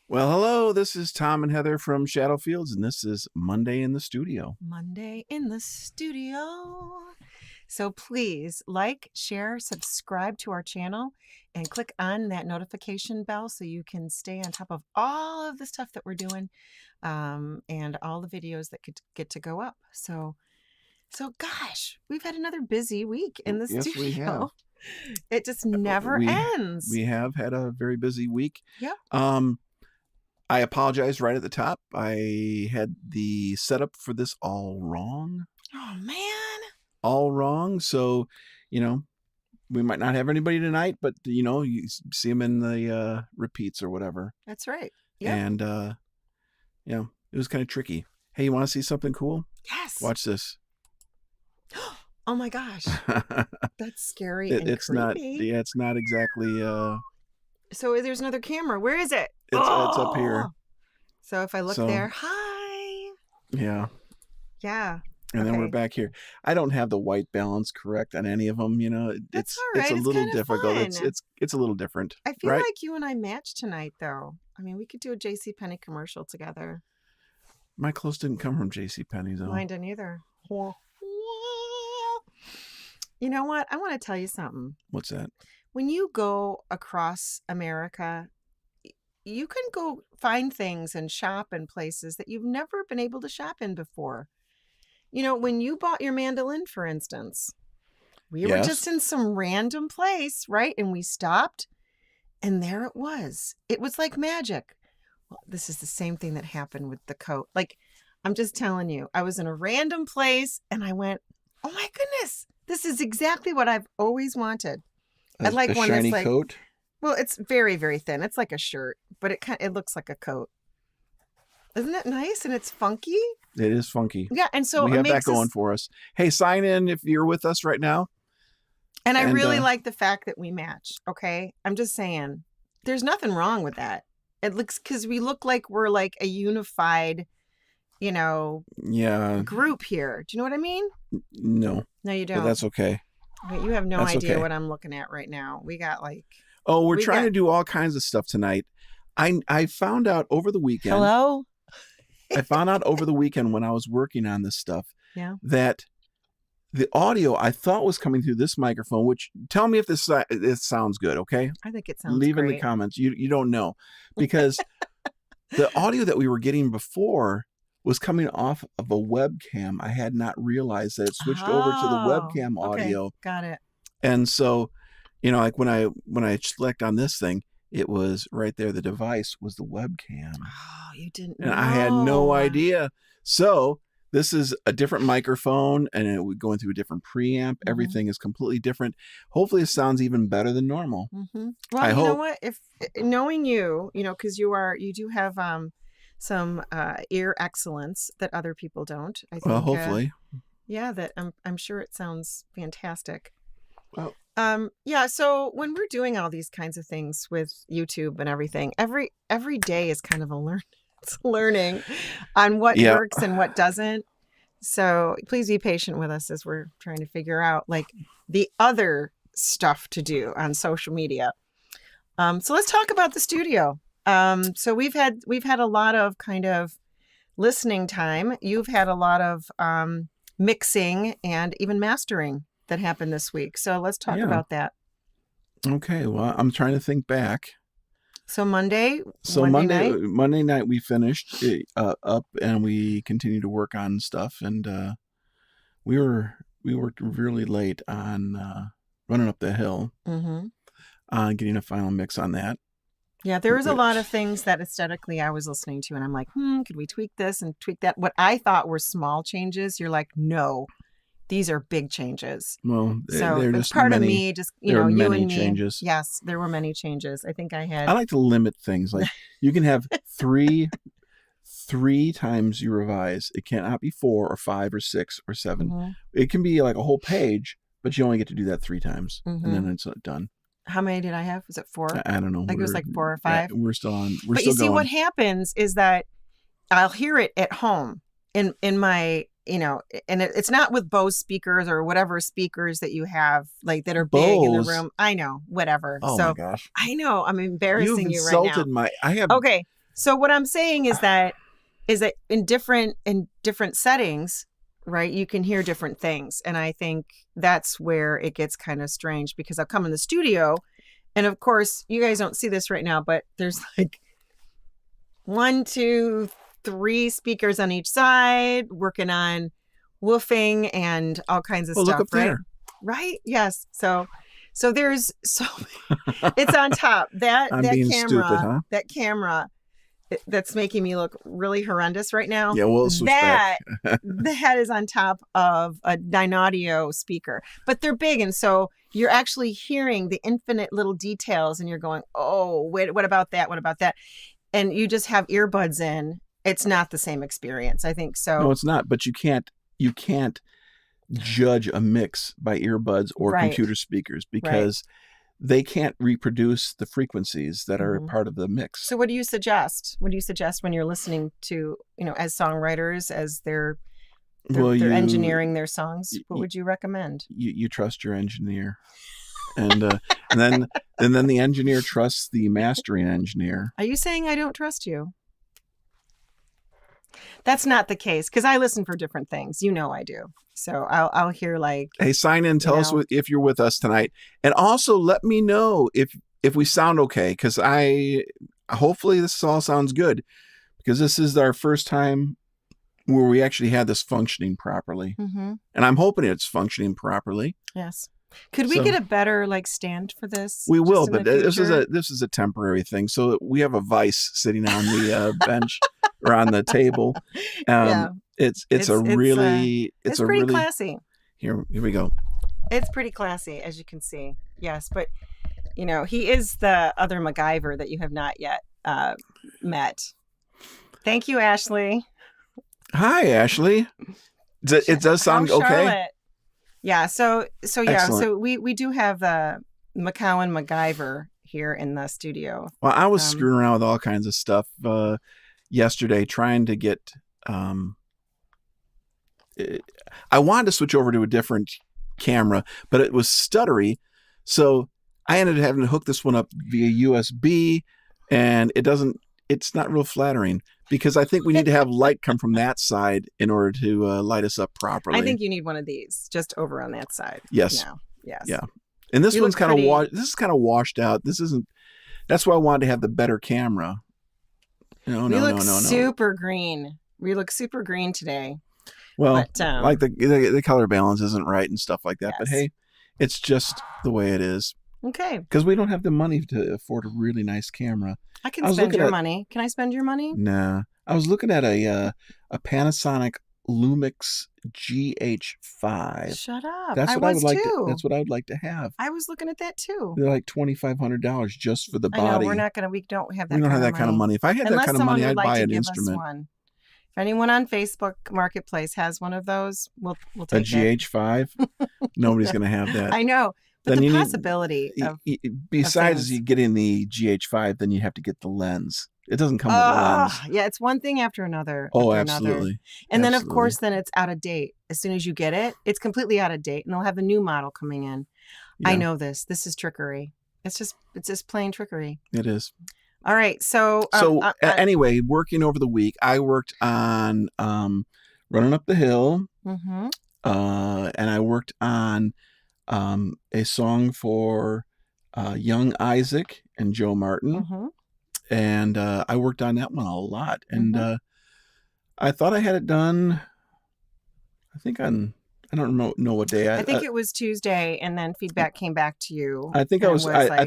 Well, hello. This is Tom and Heather from Shadow Fields, and this is Monday in the Studio. Monday in the studio. So please like, share, subscribe to our channel, and click on that notification bell so you can stay on top of all of the stuff that we're doing, and all the videos that could get to go up. So gosh, we've had another busy week in the Yes, studio. we have. It just never ends. We have had a very busy week. Yep. I apologize right at the top. I had the setup for this all wrong. Oh man. All wrong. So, we might not have anybody tonight, but you see them in the repeats or whatever. That's right. Yeah. And it was kind of tricky. Hey, you want to see something cool? Yes. Watch this. Oh my gosh. That's scary It's creepy. not. Yeah, it's not exactly. So there's another camera. Where is it? It's up here. So if I look there, hi. Yeah. Yeah. And then we're back here. I don't have the white balance correct on any of them. That's all right. It's a little difficult. Fun. It's a little different. I feel right? like you and I matched tonight, though. I mean, we could do a JCPenney commercial together. My clothes didn't come from JCPenney, though. Mine didn't either. You know what? I want to tell you something. What's that? When you go across America, you can go find things and shop in places that you've never been able to shop in before. When you bought your mandolin, for instance, we were just in some random place, right? And we stopped, and there it was. It was like magic. Well, this is the same thing that happened with the coat. Like, I'm just telling you, I was in a random place, and I went, oh my goodness, this is exactly what I've always wanted. I like one shiny that's coat. Well, it's very, very thin. It's like a shirt, but it looks like a coat. Isn't it nice? And it's funky. It is funky. Yeah, and so we have that going for us. Hey, sign in if you're with us right now. And I really like the fact that we match. Okay, I'm just saying, there's nothing wrong with that. It looks because we look like we're like a unified, group here. Do you know what I mean? No, you don't. But that's okay. Wait, you have no idea what I'm looking at right now. We got like. Oh, we're trying to do all kinds of stuff tonight. I found out over the weekend. Hello? I found out over the weekend when I was working on this stuff that the audio I thought was coming through this microphone, which tell me if this sounds good, okay? I think it sounds Leave great. in the comments. You don't know. Because the audio that we were getting before was coming off of a webcam. I had not realized that it switched over to the webcam audio. Okay, got it. And so, like when I select on this thing, it was right there. The device was the webcam. Oh, you didn't know. And I had no idea. So this is a different microphone, and it would go through a different preamp. Mm-hmm. Everything is completely different. Hopefully it sounds even better than normal. Mm-hmm. Well, you know what? If knowing you, because you do have some ear excellence that other people don't. I think. Well, hopefully. That I'm sure it sounds fantastic. Well. So when we're doing all these kinds of things with YouTube and everything, every day is kind of a learning on what works and what doesn't. So please be patient with us as we're trying to figure out like the other stuff to do on social media. So let's talk about the studio. So we've had a lot of kind of listening time. You've had a lot of mixing and even mastering that happened this week. So let's talk about that. Okay. Well, I'm trying to think back. So Monday night we finished up and we continued to work on stuff, and we worked really late on running up the hill, getting a final mix on that. Yeah, there was a lot of things that aesthetically I was listening to, and I'm like, could we tweak this and tweak that? What I thought were small changes, you're like, no. These are big changes. Well, so it's part of me, just you and me. Changes. Yes, there were many changes. I think I like to limit things. Like you can have three times you revise. It cannot be 4 or 5 or 6 or 7. Mm-hmm. It can be like a whole page, but you only get to do that 3 times, and then it's done. How many did I have? Was it 4? I don't know. Like it was like 4 or 5. We're still on. But you see, what happens is that I'll hear it at home in my. And it's not with Bose speakers or whatever speakers that you have, like that are big in the room. I know, whatever. Oh so my gosh. I know I'm embarrassing you right now. I have. Okay. So what I'm saying is that in different settings, right, you can hear different things. And I think that's where it gets kind of strange, because I'll come in the studio and of course you guys don't see this right now, but there's like 1, 2, 3 speakers on each side working on woofing and all kinds of Well, look stuff, up right? there. Right? Yes. So there's so it's on top. I'm being stupid, huh? That camera that's making me look really horrendous right now. Yeah, we'll switch back. That is on top of a 9 audio speaker, but they're big, and so you're actually hearing the infinite little details, and you're going, "Oh, wait, what about that? What about that?" And you just have earbuds in. It's not the same experience, I think. So No, it's not. But you can't judge a mix by earbuds or right, computer speakers, right. because they can't reproduce the frequencies that are part of the mix. So what do you suggest? What do you suggest when you're listening to, as songwriters, as they're engineering their songs? What would you recommend? You trust your engineer, and then the engineer trusts the mastering engineer. Are you saying I don't trust you? That's not the case, because I listen for different things. I do. So I'll hear like, hey, sign in, tell us if you're with us tonight, and also let me know if we sound okay, because hopefully this all sounds good, because this is our first time where we actually had this functioning properly, and I'm hoping it's functioning properly. Yes. Could we get a better stand for this? We will, but this is a temporary thing. So we have a vise sitting on the bench or on the table. Yeah. It's pretty classy. Here we go. It's pretty classy, as you can see. Yes, but he is the other MacGyver that you have not yet met. Thank you, Ashley. Hi, Ashley. It does sound okay. Charlotte. Yeah. So yeah. Excellent. So we do have the McCowan MacGyver here in the studio. Well, I was screwing around with all kinds of stuff yesterday, trying to get. I wanted to switch over to a different camera, but it was stuttery, so I ended up having to hook this one up via USB, and it's not real flattering, because I think we need to have light come from that side in order to light us up properly. I think you need one of these just over on that side. Yes. Yes. Yeah. And this one's kind of this is kind of washed out. This isn't. That's why I wanted to have the better camera. No. Super green. We look super green today. Well, like the color balance isn't right and stuff like that. Yes. But hey, it's just the way it is. Okay. Because we don't have the money to afford a really nice camera. I can spend your money. Can I spend your money? Nah. I was looking at a Panasonic Lumix GH5. Shut up. That's what I would like to. That's what I would like to have. I was looking at that too. They're like $2,500 just for the body. I know, we don't have that. We don't have that kind of money. If I had that kind of money, I'd buy an instrument. If anyone on Facebook Marketplace has one of those, we'll take a GH5. Nobody's going to have that. I know. But the possibility besides you getting the GH5, then you have to get the lens. It doesn't come with a lens. Yeah, it's one thing after another. Oh, absolutely. And then, of course, then it's out of date. As soon as you get it, it's completely out of date, and they'll have the new model coming in. Yeah. I know this. This is trickery. It's just plain trickery. It is. All right. So anyway, working over the week, I worked on Running Up the Hill, and I worked on a song for Young Isaac and Joe Martin, and I worked on that one a lot. And I thought I had it done. I think I don't know what day. I think it was Tuesday, and then feedback came back to you. I think I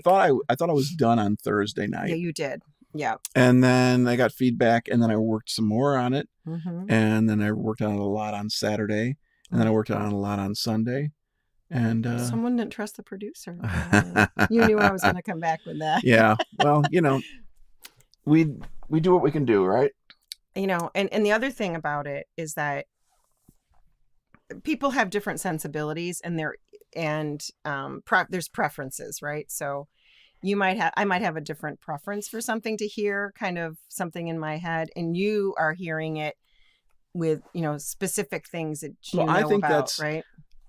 thought I was done on Thursday night. Yeah, you did. Yeah. And then I got feedback, and then I worked some more on it, and then I worked on it a lot on Saturday, and then I worked on it a lot on Sunday. And someone didn't trust the producer. You knew I was going to come back with that. Yeah. Well, we do what we can do, right? And the other thing about it is that people have different sensibilities, and there's preferences, right? So I might have a different preference for something to hear, kind of something in my head, and you are hearing it with specific things that you know I think about, that's right?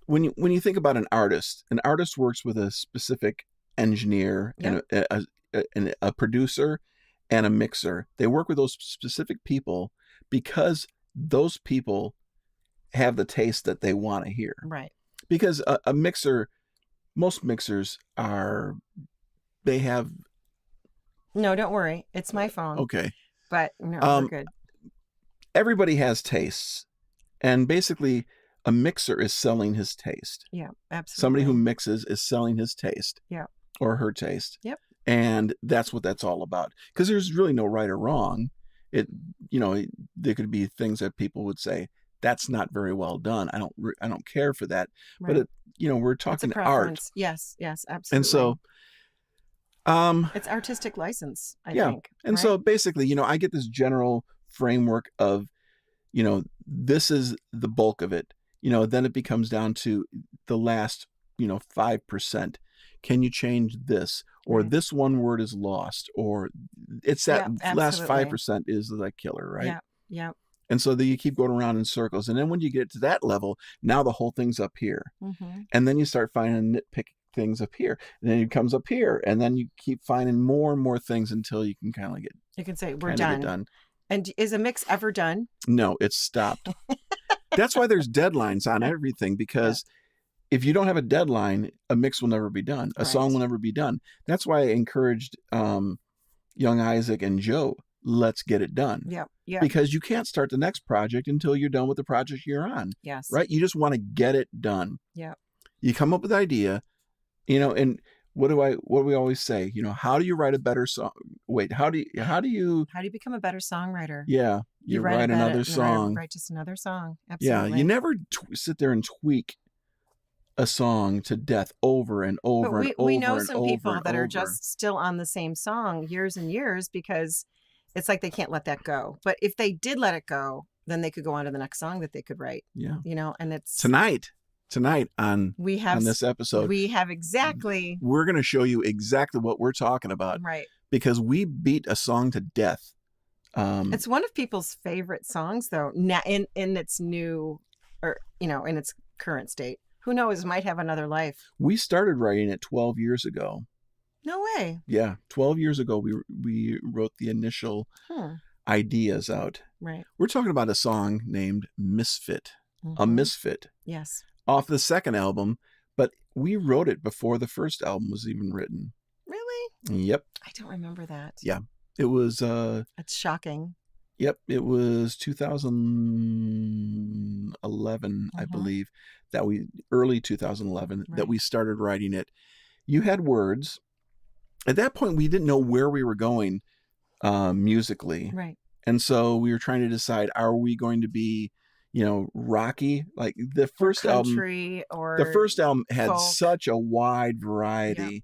When you think about an artist works with a specific engineer and a producer and a mixer. They work with those specific people because those people have the taste that they want to hear. Right. Because a mixer, most mixers they have. No, don't worry. It's my phone. Okay. But no, we're good. Everybody has tastes. And basically, a mixer is selling his taste. Yeah, absolutely. Somebody who mixes is selling his taste. Yeah. Or her taste. Yep. And that's what that's all about. Because there's really no right or wrong. There could be things that people would say, that's not very well done. I don't care for that. Right. But we're talking art. Yes, absolutely. And so it's artistic license, I think. And right? so basically, I get this general framework of, this is the bulk of it. Then it becomes down to the last, 5%. Can you change this? Or right. this one word is lost, or it's that last 5% is the killer, right? Yeah. And so you keep going around in circles. And then when you get to that level, now the whole thing's up here. Mm-hmm. And then you start finding nitpick things up here. And then it comes up here. And then you keep finding more and more things until you can kind of get... You can say, we're done. And is a mix ever done? No, it's stopped. That's why there's deadlines on everything, because if you don't have a deadline, a mix will never be done. A song will never be done. That's why I encouraged young Isaac and Joe, let's get it done. Yeah. Because you can't start the next project until you're done with the project you're on. Yes. Right? You just want to get it done. Yeah. You come up with an idea, and what do we always say? How do you write a better song? Wait, how do you become a better songwriter? Yeah. You write another song. Write just another song. Absolutely. Yeah. You never sit there and tweak a song to death over and over and over. We know some people that are just still on the same song years and years because it's like they can't let that go. But if they did let it go, then they could go on to the next song that they could write. Yeah. And it's tonight on this episode. We have exactly. We're going to show you exactly what we're talking about. Right. Because we beat a song to death. It's one of people's favorite songs, though, now in its new, or in its current state. Who knows? Might have another life. We started writing it 12 years ago. No way. Yeah, 12 years ago we wrote the initial ideas out. Right. We're talking about a song named Misfit. Mm-hmm. A Misfit. Yes. Off the second album, but we wrote it before the first album was even written. Really? Yep. I don't remember that. Yeah. It was It's shocking. Yep, it was 2011, I believe, early 2011 that we started writing it. You had words. At that point, we didn't know where we were going musically. Right. And so we were trying to decide, are we going to be, rocky? Like the first album, the first album had folk. Such a wide variety. Yep.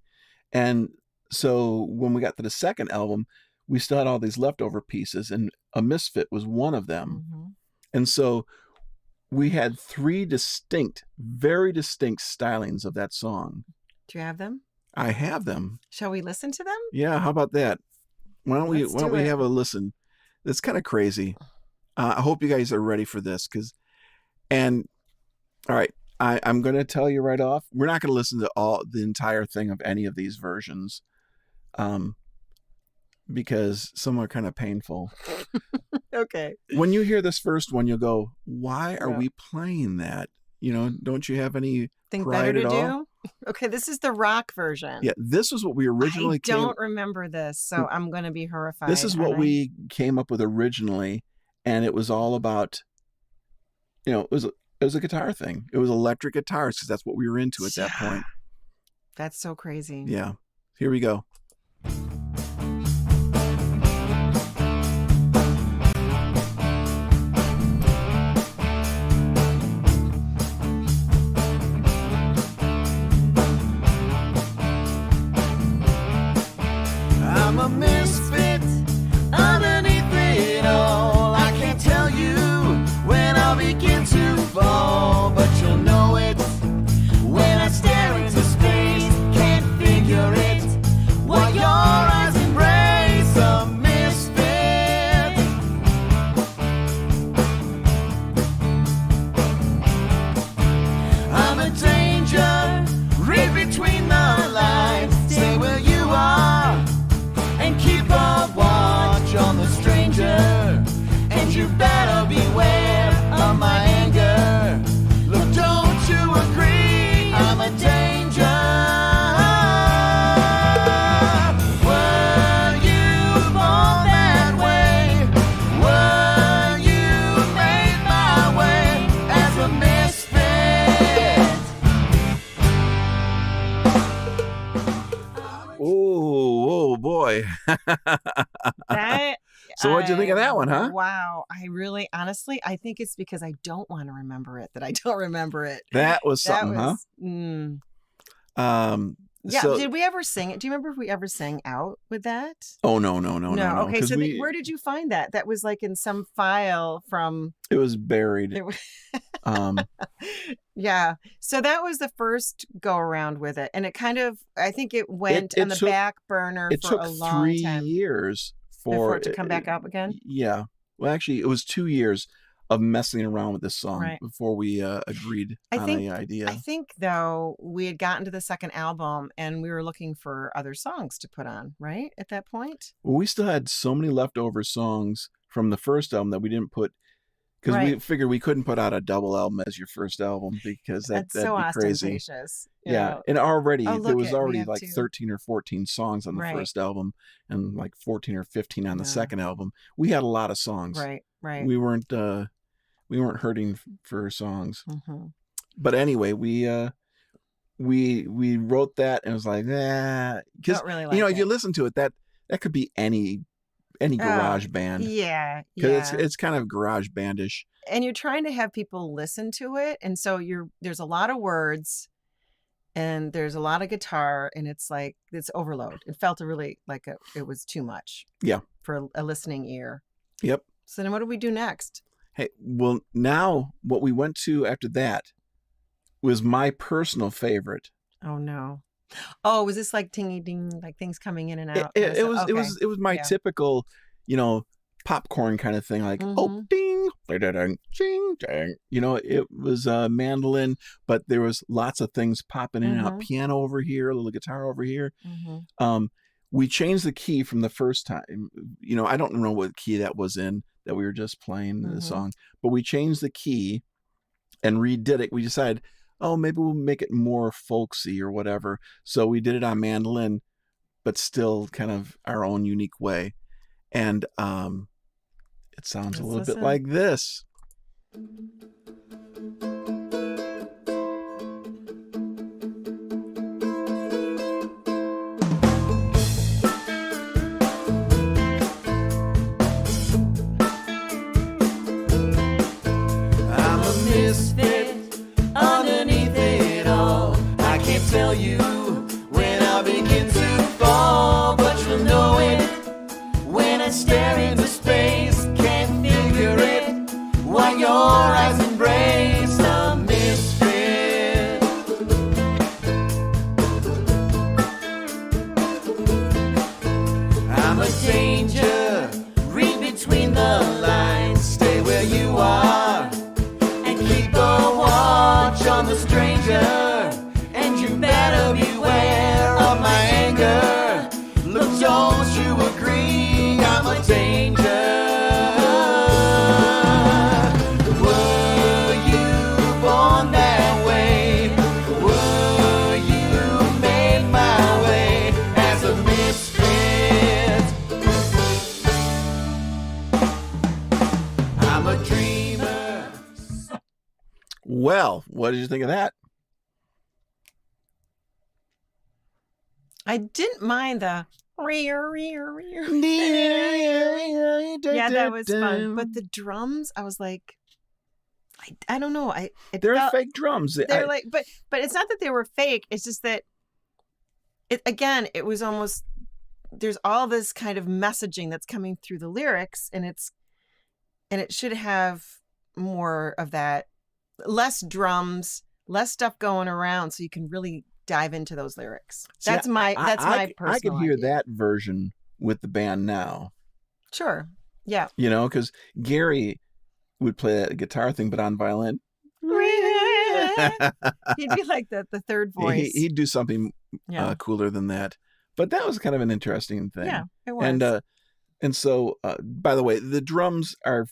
And so when we got to the second album, we still had all these leftover pieces, and A Misfit was one of them. Mm-hmm. And so we had three very distinct stylings of that song. Do you have them? I have them. Shall we listen to them? Yeah, how about that? Why don't we have a listen? It's kind of crazy. I hope you guys are ready for this, all right, I'm going to tell you right off, we're not going to listen to the entire thing of any of these versions. Because some are kind of painful. Okay. When you hear this first one, you'll go, why are we playing that? Don't you have any pride at all? Okay, this is the rock version. Yeah, this is what we originally I don't remember this, so I'm going to be horrified. This is what we came up with originally, and it was all about, it was a guitar thing. It was electric guitars because that's what we were into at that point. That's so crazy. Yeah. Here we go. I'm a misfit underneath it all. I can't tell you when I'll begin to fall, but you'll know it when I stare into space. Can't figure it. What boy. That So what'd you think of that one, huh? Wow. Honestly, I think it's because I don't want to remember it that I don't remember it. That was That something, was, yeah. So Did we ever sing it? Do you remember if we ever sang out with that? oh no. Okay. Because So where did you find that? That was like in some file from. it was buried. It was, Um, yeah. So that was the first go around with it, and it kind of, I think it went it on the took- back burner it for took a long 3 time years before it to come back up again. Yeah. Well, actually, it was 2 years of messing around with this song Right. before we agreed on the idea. I think though we had gotten to the second album and we were looking for other songs to put on, right? At that point. Well, we still had so many leftover songs from the first album that we didn't put because we Right. figured we couldn't put out a double album as your first album because That's that'd so be crazy. ostentatious. Yeah, and already Oh, there look was it, we already have like two. 13 or 14 songs on the Right. first album and like 14 or 15 on the Yeah. second album. We had a lot of songs. Right. We weren't hurting for songs. Mm-hmm. But anyway, we wrote that and it was like, because Don't really you know, like if you it. listen to it, that could be any garage band. Yeah. Because Yeah. it's kind of garage bandish. And you're trying to have people listen to it, and so there's a lot of words and there's a lot of guitar, and it's like it's overload. It felt really like it was too much. Yeah. For a listening ear. Yep. So then what do we do next? Hey, well, now what we went to after that was my personal favorite. Oh no. Oh, was this like tingy ding, like things coming in and out? It was my Yeah. typical, popcorn kind of thing, like oh ding, da-da-dang, ching, dang. It was a mandolin, but there was lots of things popping in and out. Piano over here, a little guitar over here. We changed the key from the first time. I don't know what key that was in that we were just playing the song, but we changed the key and redid it. We decided, oh, maybe we'll make it more folksy or whatever. So we did it on mandolin, but still kind of our own unique way. And it sounds a little bit like this. I'm a misfit underneath it all. I can't tell you when I begin to fall, but you'll know it when I stare into space. Can't figure it while your eyes embrace a misfit. I'm a danger, read between the lines, stay where you are and keep a watch on the stranger. And you better beware of my anger. Look, don't you agree? I'm a danger. Were you born that way? Were you made my way as a misfit? I'm a dreamer. Well, what did you think of that? I didn't mind the yeah, that was fun. But the drums, I was like, I don't know. They're fake drums. They're like, but it's not that they were fake. It's just that it was almost, there's all this kind of messaging that's coming through the lyrics, and it should have more of that, less drums, less stuff going around, so you can really dive into those lyrics. That's my personal I could hear idea. that version with the band now. Sure. Yeah. Because Gary would play that guitar thing, but on violin. He'd be like the third voice. He'd do something cooler than that. But that was kind of an interesting thing. Yeah, it was. And so, by the way, the drums are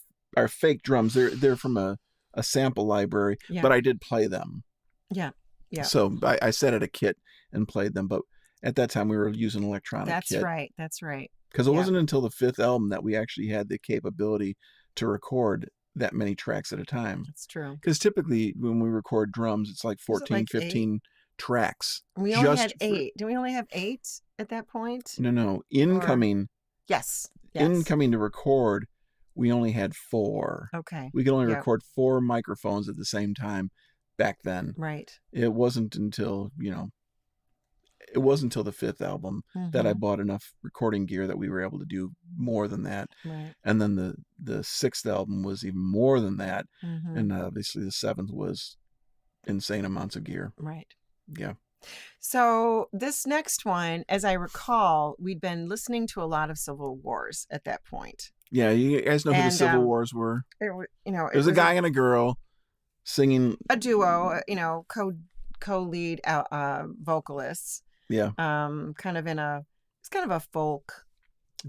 fake drums. They're from a sample library, but I did play them. Yeah. Yeah. So I set out a kit and played them, but at that time we were using electronic kit. That's right. Because it wasn't until the fifth album that we actually had the capability to record that many tracks at a time. That's true. Because typically when we record drums, it's like 14, 15 tracks. We only had 8. Did we only have 8 at that point? No. Incoming. Yes. Incoming to record, we only had 4. Okay. We could only record 4 microphones at the same time back then. Right. It wasn't until, it wasn't until the 5th album that I bought enough recording gear that we were able to do more than that. Right. And then the 6th album was even more than that. And obviously the 7th was insane amounts of gear. Right. Yeah. So this next one, as I recall, we'd been listening to a lot of Civil Wars at that point. Yeah, you guys know who the Civil Wars were. It was a guy and a girl singing a duo, co-lead vocalists. Yeah. Kind of it's kind of a folk.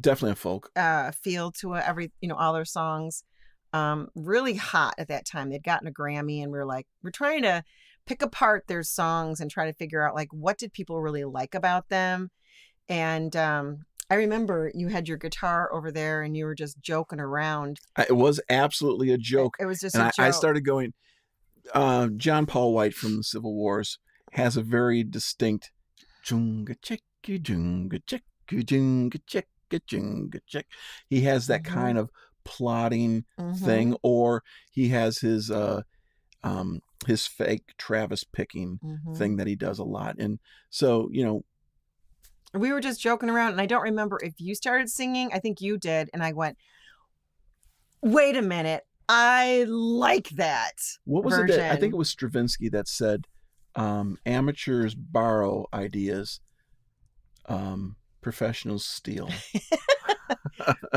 Definitely a folk feel to all their songs. Really hot at that time. They'd gotten a Grammy, and we're trying to pick apart their songs and try to figure out what did people really like about them. And I remember you had your guitar over there and you were just joking around. It was absolutely a joke. It was just a joke. I started going, John Paul White from the Civil Wars has a very distinct junga chicka junga chicka junga chicka junga chick. He has that kind of plotting thing, or he has his fake Travis picking thing that he does a lot. And so, we were just joking around, and I don't remember if you started singing. I think you did. And I went, wait a minute. I like that. What was version. it? I think it was Stravinsky that said, amateurs borrow ideas, professionals steal.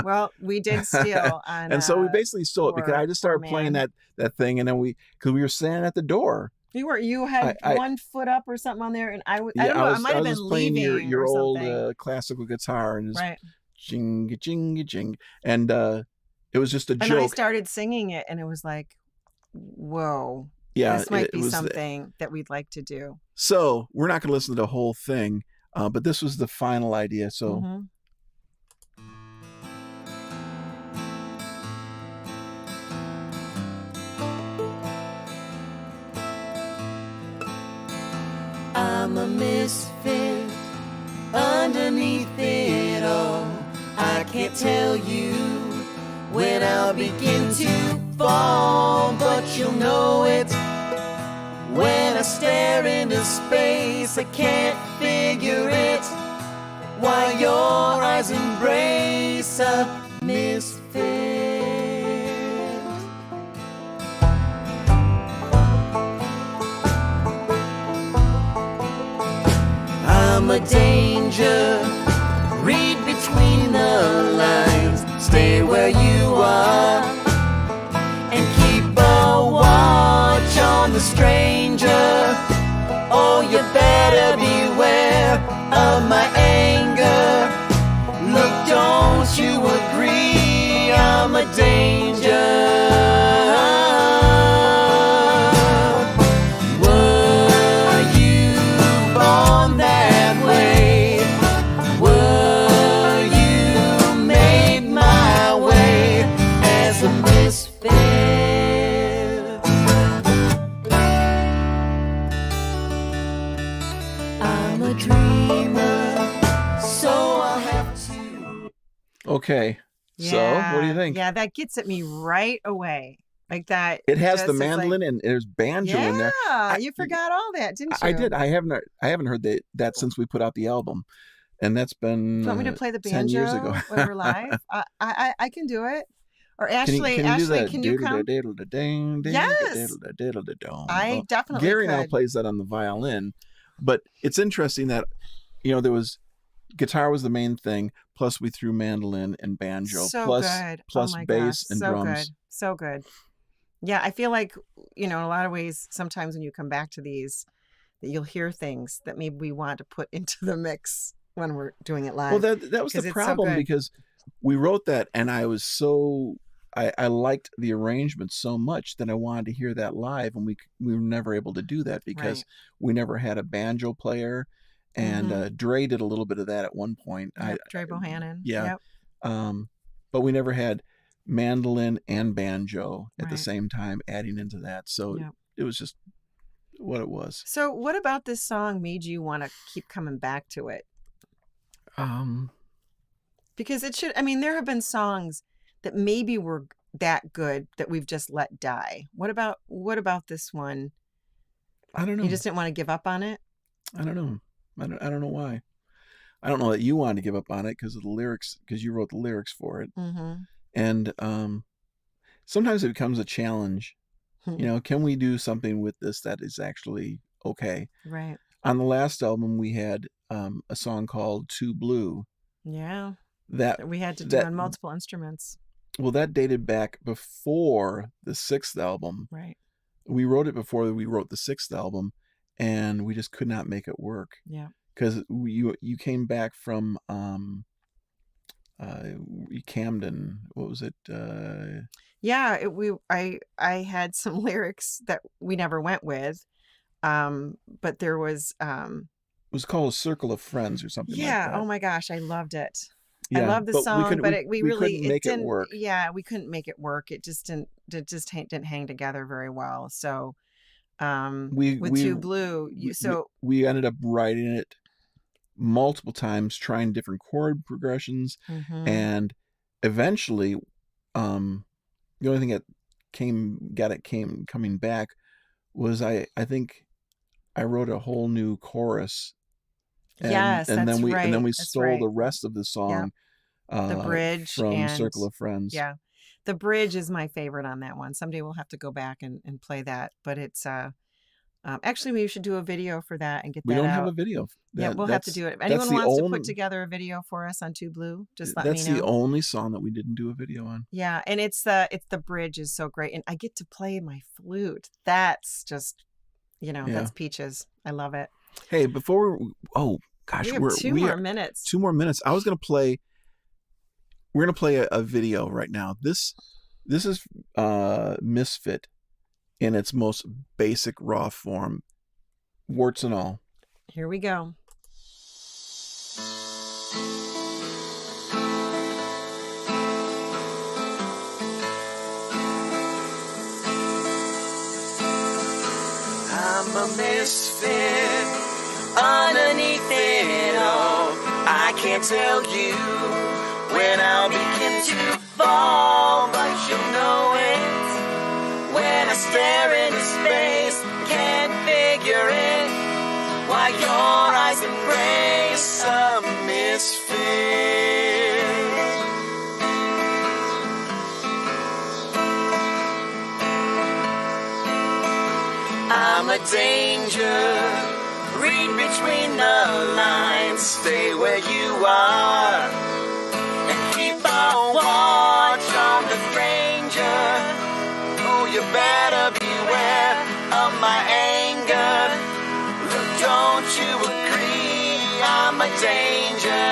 Well, we did steal on, and so we basically stole it because I just started playing that thing, and then because we were standing at the door. You had one foot up or something on there, and I don't know, I might have been playing leaving your or old something. classical guitar, and just right. Jing jing jing, and it was just a joke. And I started singing it, and it was like, whoa, this might be something that we'd like to do. So we're not going to listen to the whole thing, but this was the final idea. So. I'm a misfit underneath it all. I can't tell you when I'll begin to fall, but you'll know it when I stare into space. I can't figure it while your eyes embrace a misfit. I'm a danger, read between the lines, stay where you are, and keep a watch on the stranger. Oh, you better beware of my anger. Look, don't you agree, I'm a danger. Okay. Yeah. So what do you think? Yeah, that gets at me right away. Like that. It has the mandolin and there's banjo in there. Yeah, you forgot all that, didn't you? I did. I haven't heard that since we put out the album. And that's been Do you want me to play the banjo 10 years ago. when we're live? I can do it. Or Ashley, can you come? Yes. I definitely Gary could. now plays that on the violin. But it's interesting that, there was guitar was the main thing, plus we threw mandolin and banjo, plus bass and drums. So good. Yeah, I feel like, in a lot of ways, sometimes when you come back to these, that you'll hear things that maybe we want to put into the mix when we're doing it live. Well, that was the problem because we wrote that and I was I liked the arrangement so much that I wanted to hear that live, and we were never able to do that because we never had a banjo player. And Dre did a little bit of that at one point. Yep, Dre Bohannon. Yeah. Yep. But we never had mandolin and banjo at the same time adding into that. So it was just what it was. So what about this song made you want to keep coming back to it? Because it should, I mean, there have been songs that maybe were that good that we've just let die. What about this one? I don't know. You just didn't want to give up on it? I don't know. I don't know why. I don't know that you wanted to give up on it because of the lyrics, because you wrote the lyrics for it. Mm-hmm. And sometimes it becomes a challenge. Can we do something with this that is actually okay? Right. On the last album, we had a song called Too Blue. Yeah. That we had to do on multiple instruments. Well, that dated back before the 6th album. Right. We wrote it before we wrote the 6th album, and we just could not make it work. Yeah. Because you came back from Camden. What was it? Yeah, I had some lyrics that we never went with, but there was. It was called A Circle of Friends or something like that. Yeah. Oh my gosh, I loved it. Yeah, I love the song, but we really couldn't make it work. Yeah, we couldn't make it work. It just didn't hang together very well. So, with Too Blue, we ended up writing it multiple times, trying different chord progressions, and eventually, the only thing that coming back was I think I wrote a whole new chorus. And, yes, and that's then we right. and then we That's stole right. the rest of the song, the bridge from Circle of Friends. Yeah, the bridge is my favorite on that one. Someday we'll have to go back and play that. But it's actually we should do a video for that and get that out. We don't have a video. Yeah, we'll have to do it. If anyone wants to put together a video for us on Too Blue, just let me know. That's the only song that we didn't do a video on. Yeah, and it's the bridge is so great, and I get to play my flute. That's just, that's peaches. I love it. Hey, before gosh, we have 2 more minutes. 2 more minutes. We're gonna play a video right now. This is Misfit in its most basic raw form, warts and all. Here we go. I'm a misfit underneath it all. I can't tell you when I'll begin to fall, but you'll know it when I stare into space. Can't figure it why your eyes embrace a misfit. I'm a danger. Read between the lines. Stay where you are and keep a watch on the stranger. Oh, you better beware of my anger. Look, don't you agree? I'm a danger.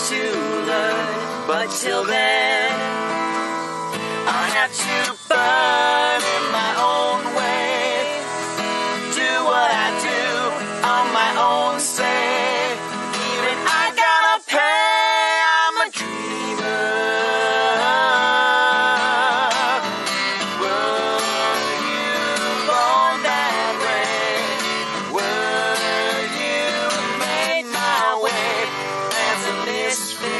To learn, but till then I have to burn in my own way, do what I do on my own say. Even I gotta pay. I'm a dreamer. Were you born that way? Were you made my way? Misfit.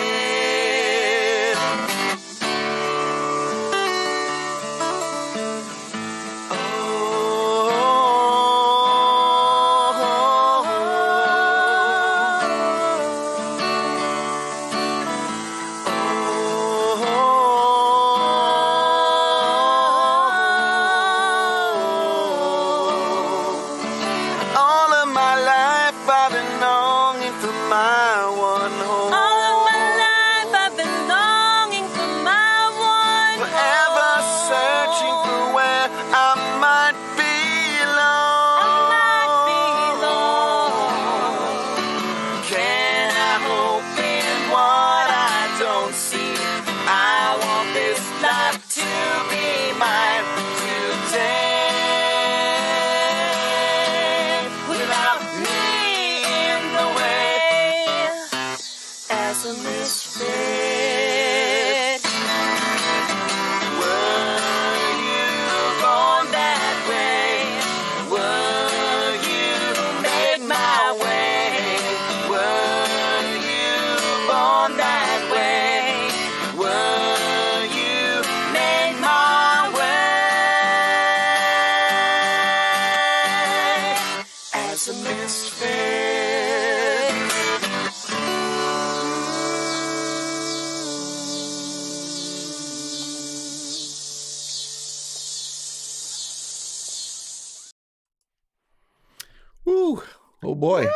boy.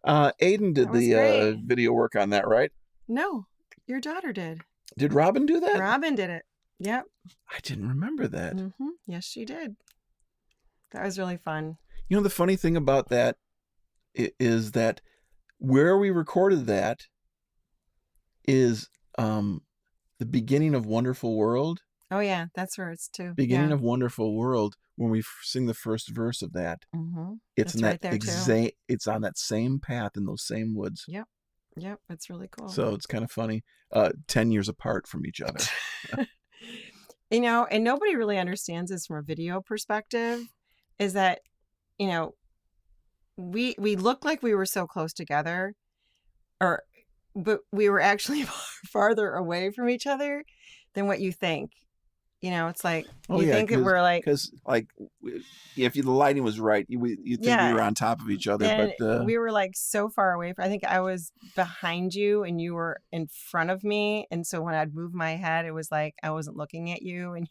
Aiden did That was the great. video work on that, right? No, your daughter did. Did Robin do that? Robin did it. Yep. I didn't remember that. Yes, she did. That was really fun. You know, the funny thing about that is that where we recorded that is the beginning of Wonderful World. Oh, yeah, that's where it's too. Beginning of Wonderful World, when we sing the first verse of that, it's That's in right that there too. it's on that same path in those same woods. Yep. It's really cool. So it's kind of funny. 10 years apart from each other. You know, and nobody really understands this from a video perspective, is that, you know, we look like we were so close together, but we were actually farther away from each other than what you think. You know, it's like you think that we're like, because like if the lighting was right, you think we were on top of each other, and but we were like so far away. I think I was behind you and you were in front of me, and so when I'd move my head, it was like I wasn't looking at you, and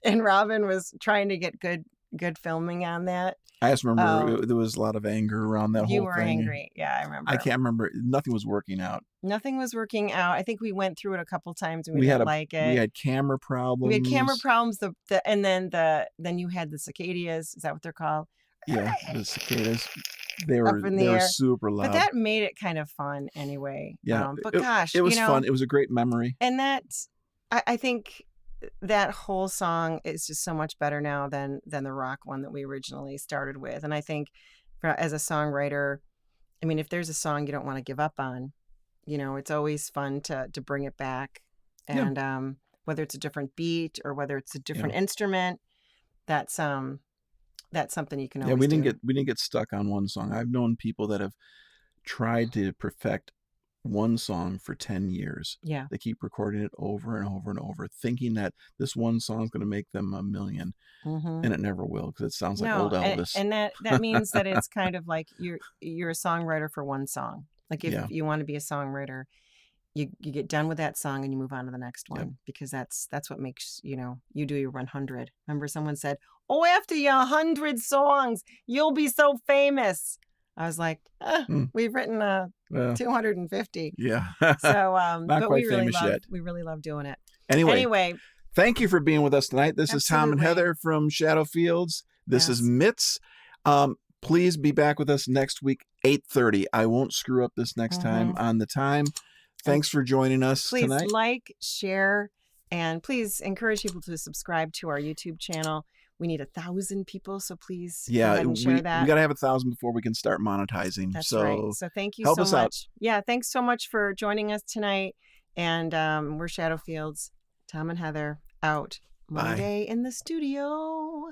and Robin was trying to get good filming on that. I just remember there was a lot of anger around that whole thing. You were angry. Yeah, I remember. I can't remember. Nothing was working out. Nothing was working out. I think we went through it a couple times and we didn't like it. We had camera problems. We had camera problems. And then you had the cicadas. Is that what they're called? Yeah, the cicadas. They were super loud. But that made it kind of fun anyway. Yeah. But gosh, it was fun. It was a great memory. And I think that whole song is just so much better now than the rock one that we originally started with. And I think as a songwriter, I mean, if there's a song you don't want to give up on, you know, it's always fun to bring it back. And whether it's a different beat or whether it's a different instrument, that's something you can always do. We didn't get stuck on one song. I've known people that have tried to perfect one song for 10 years. Yeah. They keep recording it over and over and over, thinking that this one song is going to make them $1 million. And it never will, because it sounds like old Elvis. And that means that it's kind of like you're a songwriter for one song. Like if you want to be a songwriter, you get done with that song and you move on to the next one, because that's what makes, you know, you do your 100. Remember someone said, "Oh, after your 100 songs, you'll be so famous." I was like, we've written 250. Yeah. So, not but quite famous yet. We really love doing it. Anyway, thank you for being with us tonight. This is Tom and Heather from Shadow Fields. This is Mitts. Please be back with us next week, 8:30. I won't screw up this next time on the time. Thanks for joining us tonight. Please like, share, and please encourage people to subscribe to our YouTube channel. We need 1,000 people, so please go ahead and share that. We got to have 1,000 before we can start monetizing. That's right. So thank you so much. Out. Yeah, thanks so much for joining us tonight. And we're Shadowfields. Tom and Heather out Monday in the studio.